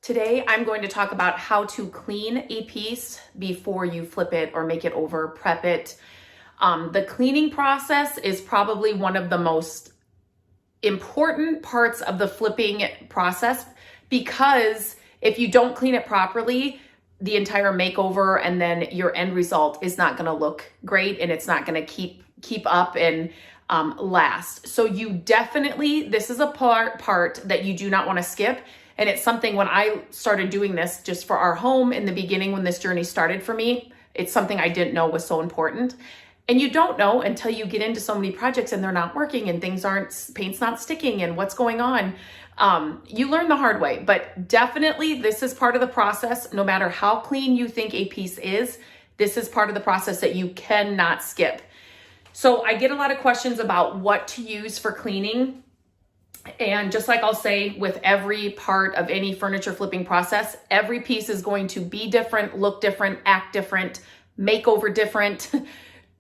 Today, I'm going to talk about how to clean a piece before you flip it or make it over, prep it. The cleaning process is probably one of the most important parts of the flipping process, because if you don't clean it properly, the entire makeover and then your end result is not going to look great, and it's not going to keep up and last. So you definitely, this is a part that you do not want to skip. And it's something, when I started doing this just for our home in the beginning, when this journey started for me, it's something I didn't know was so important. And you don't know until you get into so many projects and they're not working and paint's not sticking and what's going on. You learn the hard way, but definitely this is part of the process. No matter how clean you think a piece is, this is part of the process that you cannot skip. So I get a lot of questions about what to use for cleaning. And just like I'll say with every part of any furniture flipping process, every piece is going to be different, look different, act different, make over different,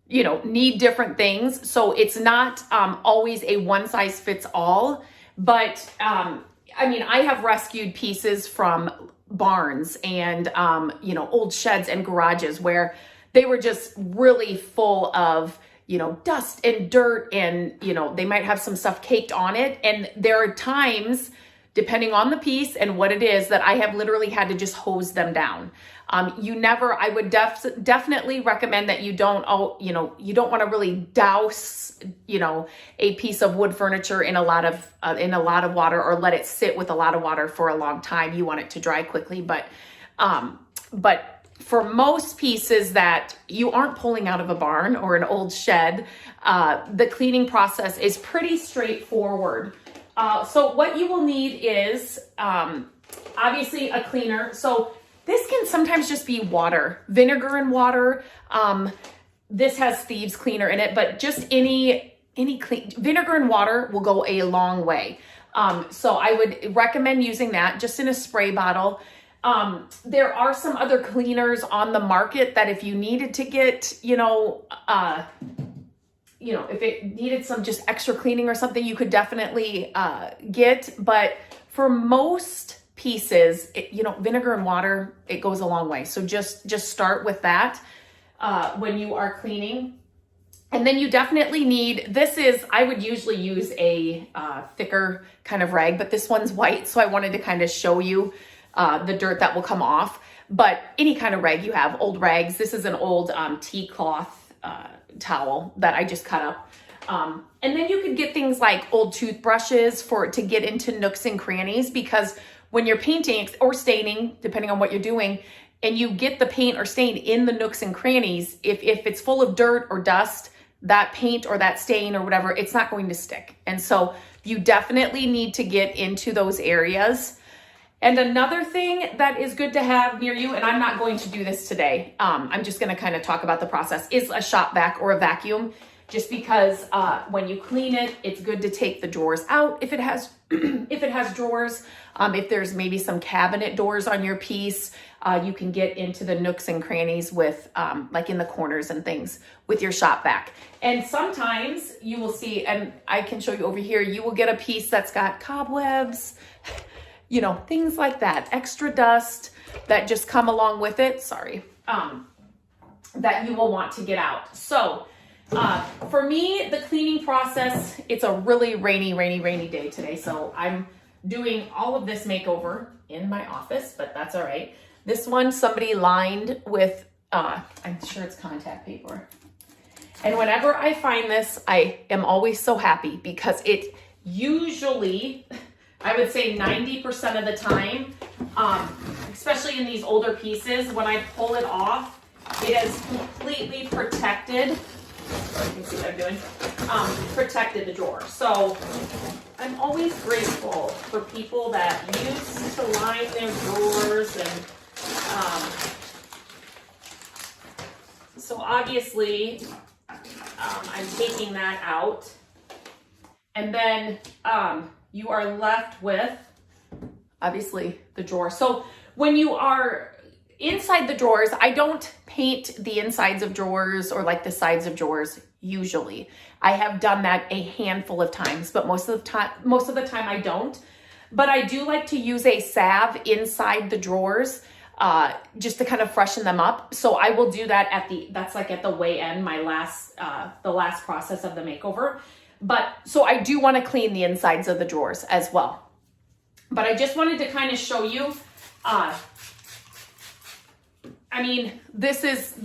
need different things. So it's not always a one size fits all. But I have rescued pieces from barns and, old sheds and garages where they were just really full of dust and dirt, and, they might have some stuff caked on it. And there are times, depending on the piece and what it is, that I have literally had to just hose them down. I would definitely recommend that you don't want to really douse, a piece of wood furniture in a lot of water, or let it sit with a lot of water for a long time. You want it to dry quickly, but for most pieces that you aren't pulling out of a barn or an old shed, the cleaning process is pretty straightforward. So what you will need is obviously a cleaner. So this can sometimes just be water, vinegar and water. This has thieves cleaner in it, but just any clean vinegar and water will go a long way. So I would recommend using that just in a spray bottle. There are some other cleaners on the market that if you needed to get, if it needed some just extra cleaning or something, you could definitely get. But for most pieces, vinegar and water, it goes a long way. So just start with that when you are cleaning. And then you definitely need, I would usually use a thicker kind of rag, but this one's white. So I wanted to kind of show you the dirt that will come off. But any kind of rag you have, old rags. This is an old tea cloth towel that I just cut up. And then you could get things like old toothbrushes to get into nooks and crannies, because when you're painting or staining, depending on what you're doing, and you get the paint or stain in the nooks and crannies, if it's full of dirt or dust, that paint or that stain or whatever, it's not going to stick. And so you definitely need to get into those areas. And another thing that is good to have near you, and I'm not going to do this today, I'm just going to kind of talk about the process, is a shop vac or a vacuum, just because when you clean it, it's good to take the drawers out if it has drawers. If there's maybe some cabinet doors on your piece, you can get into the nooks and crannies with like in the corners and things with your shop vac. And sometimes you will see, and I can show you over here, you will get a piece that's got cobwebs, things like that, extra dust that just come along with it, that you will want to get out. So for me, the cleaning process, it's a really rainy day today. So I'm doing all of this makeover in my office, but that's all right. This one, somebody lined with, I'm sure it's contact paper. And whenever I find this, I am always so happy, because it usually, I would say 90% of the time, especially in these older pieces, when I pull it off, it is completely protected. You can see what I'm doing. Protected the drawer. So I'm always grateful for people that used to line their drawers. And so obviously I'm taking that out. And then you are left with, obviously, the drawer. So when you are inside the drawers, I don't paint the insides of drawers or like the sides of drawers usually. I have done that a handful of times, but most of the time I don't. but I do like to use a salve inside the drawers just to kind of freshen them up. So I will do that that's like at the way end, the last process of the makeover. But so I do want to clean the insides of the drawers as well. But I just wanted to kind of show you, I mean, this is,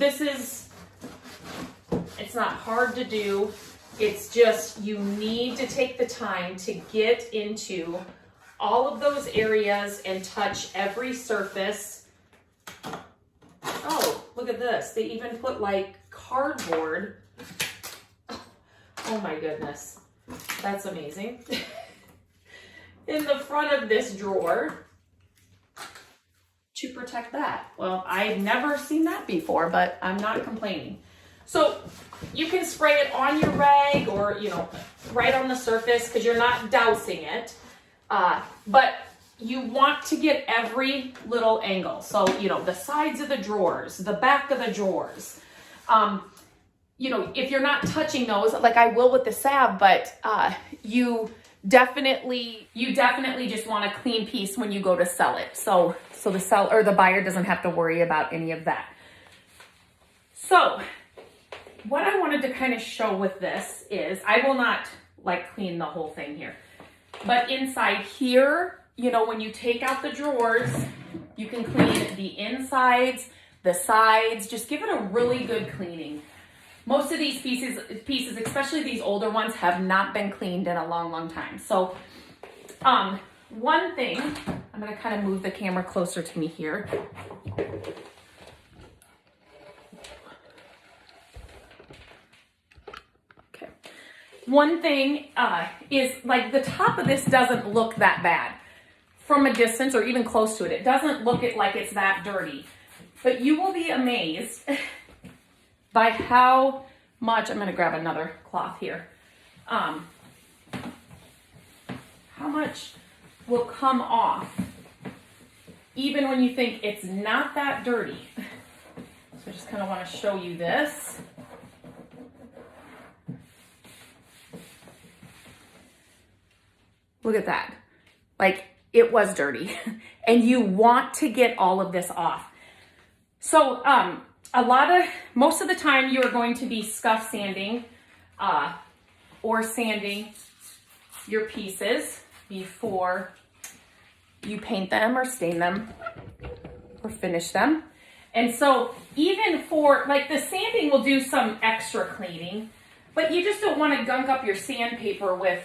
it's not hard to do. It's just, you need to take the time to get into all of those areas and touch every surface. Oh, look at this. They even put like cardboard. Oh my goodness. That's amazing. In the front of this drawer to protect that. Well, I've never seen that before, but I'm not complaining. So you can spray it on your rag or, you know, right on the surface because you're not dousing it. But you want to get every little angle. So, you know, the sides of the drawers, the back of the drawers. You know, if you're not touching those, like I will with the salve, but you definitely just want a clean piece when you go to sell it. So the buyer doesn't have to worry about any of that. So what I wanted to kind of show with this is, I will not like clean the whole thing here, but inside here, you know, when you take out the drawers, you can clean the insides, the sides, just give it a really good cleaning. Most of these pieces, especially these older ones, have not been cleaned in a long, long time. So one thing, I'm going to kind of move the camera closer to me here. Okay. One thing is, like, the top of this doesn't look that bad from a distance or even close to it. It doesn't look like it's that dirty, but you will be amazed by how much, I'm gonna grab another cloth here, how much will come off even when you think it's not that dirty. So I just kind of want to show you this. Look at that. Like, it was dirty and you want to get all of this off. So, most of the time you're going to be scuff sanding or sanding your pieces before you paint them or stain them or finish them. And so even for, like, the sanding will do some extra cleaning, but you just don't want to gunk up your sandpaper with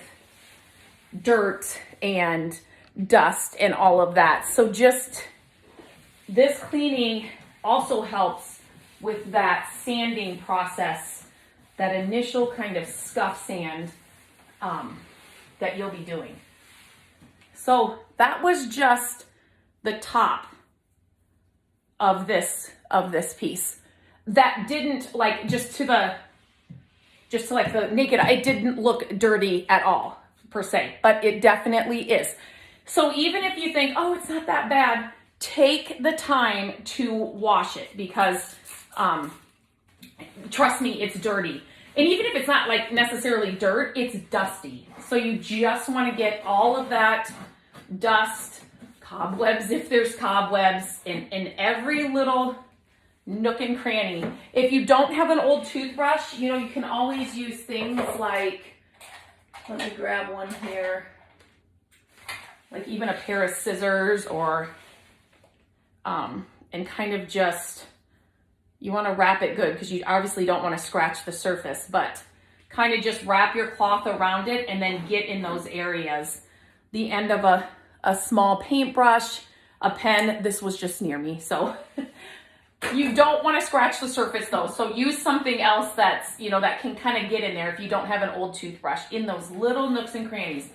dirt and dust and all of that. So just this cleaning also helps with that sanding process, that initial kind of scuff sand that you'll be doing. So that was just the top of this piece. That didn't, like, just to like the naked eye, it didn't look dirty at all per se, but it definitely is. So even if you think, oh, it's not that bad, take the time to wash it, because trust me, it's dirty. And even if it's not like necessarily dirt, it's dusty. So you just want to get all of that dust, cobwebs if there's cobwebs, in every little nook and cranny. If you don't have an old toothbrush, you know, you can always use things like, let me grab one here, like even a pair of scissors, or and kind of just, you want to wrap it good because you obviously don't want to scratch the surface, but kind of just wrap your cloth around it and then get in those areas. The end of a small paintbrush, a pen, this was just near me, so you don't want to scratch the surface though. So use something else that's, you know, that can kind of get in there if you don't have an old toothbrush, in those little nooks and crannies,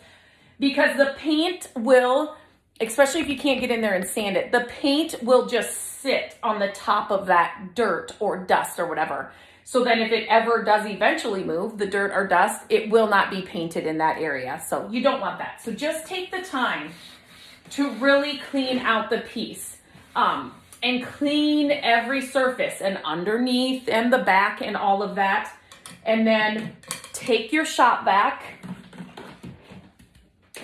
because the paint will, especially if you can't get in there and sand it, the paint will just sit on the top of that dirt or dust or whatever. So then if it ever does eventually move, the dirt or dust, it will not be painted in that area. So you don't want that. So just take the time to really clean out the piece, and clean every surface, and underneath and the back and all of that. And then take your shop vac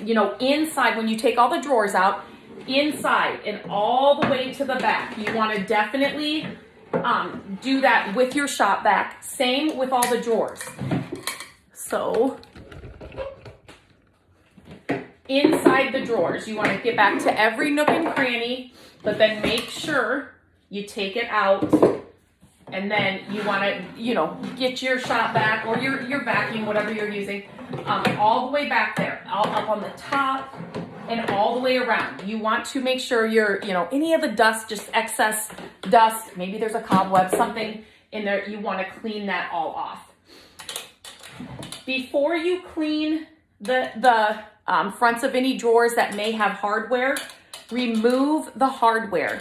you know, inside, when you take all the drawers out, inside and all the way to the back, you want to definitely do that with your shop vac. Same with all the drawers. So inside the drawers, you want to get back to every nook and cranny, but then make sure you take it out. And then you want to, you know, get your shop vac or your vacuum, whatever you're using, all the way back there, all up on the top and all the way around. You want to make sure you're, you know, any of the dust, just excess dust, maybe there's a cobweb, something in there, you want to clean that all off. Before you clean the fronts of any drawers that may have hardware, remove the hardware.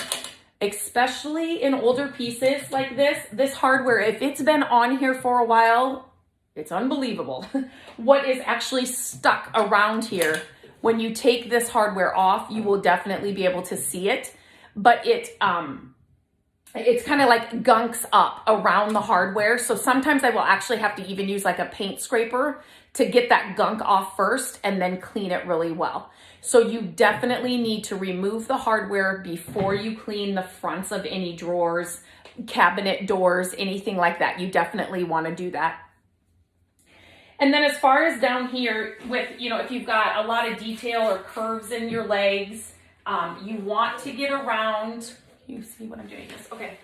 Especially in older pieces like this hardware, if it's been on here for a while, it's unbelievable what is actually stuck around here. When you take this hardware off, you will definitely be able to see it, but it's kind of like gunks up around the hardware. So sometimes I will actually have to even use like a paint scraper to get that gunk off first and then clean it really well. So you definitely need to remove the hardware before you clean the fronts of any drawers, cabinet doors, anything like that. You definitely want to do that. And then as far as down here with, you know, if you've got a lot of detail or curves in your legs, you want to get around, you see what I'm doing this, okay.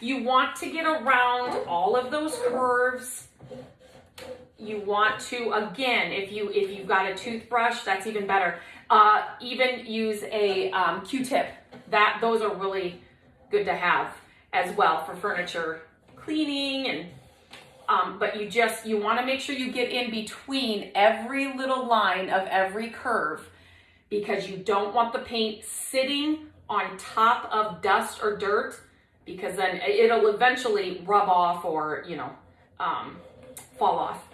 You want to get around all of those curves. You want to, again, if you've got a toothbrush, that's even better. Even use a Q-tip. Those are really good to have as well for furniture cleaning. And but you want to make sure you get in between every little line of every curve, because you don't want the paint sitting on top of dust or dirt, because then it'll eventually rub off or, you know, fall off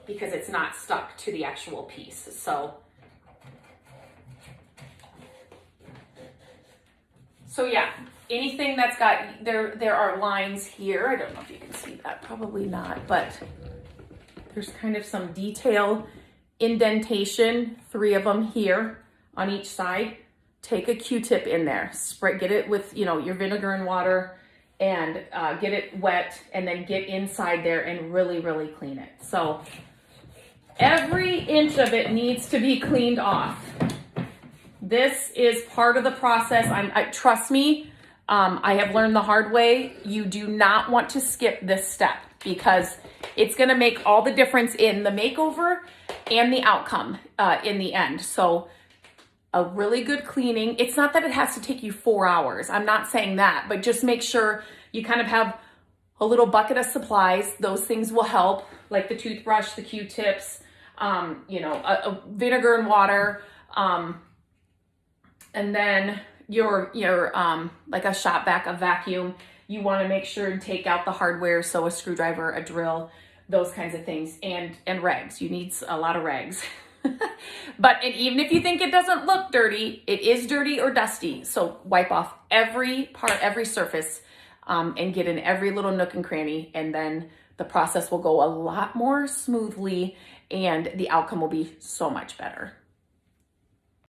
because it's not stuck to the actual piece. So yeah, anything that's got, there are lines here. I don't know if you can see that, probably not, but there's kind of some detail indentation, 3 of them here on each side. Take a Q-tip in there, get it with, you know, your vinegar and water, and get it wet, and then get inside there and really, really clean it. So every inch of it needs to be cleaned off. This is part of the process. Trust me, I have learned the hard way. You do not want to skip this step, because it's going to make all the difference in the makeover and the outcome in the end. So a really good cleaning. It's not that it has to take you 4 hours. I'm not saying that, but just make sure you kind of have a little bucket of supplies. Those things will help, like the toothbrush, the Q-tips, you know, a vinegar and water, and then your like a shop vac, a vacuum. You want to make sure and take out the hardware, so a screwdriver, a drill, those kinds of things, and rags. You need a lot of rags. And even if you think it doesn't look dirty, it is dirty or dusty. So wipe off every part, every surface, and get in every little nook and cranny, and then the process will go a lot more smoothly and the outcome will be so much better.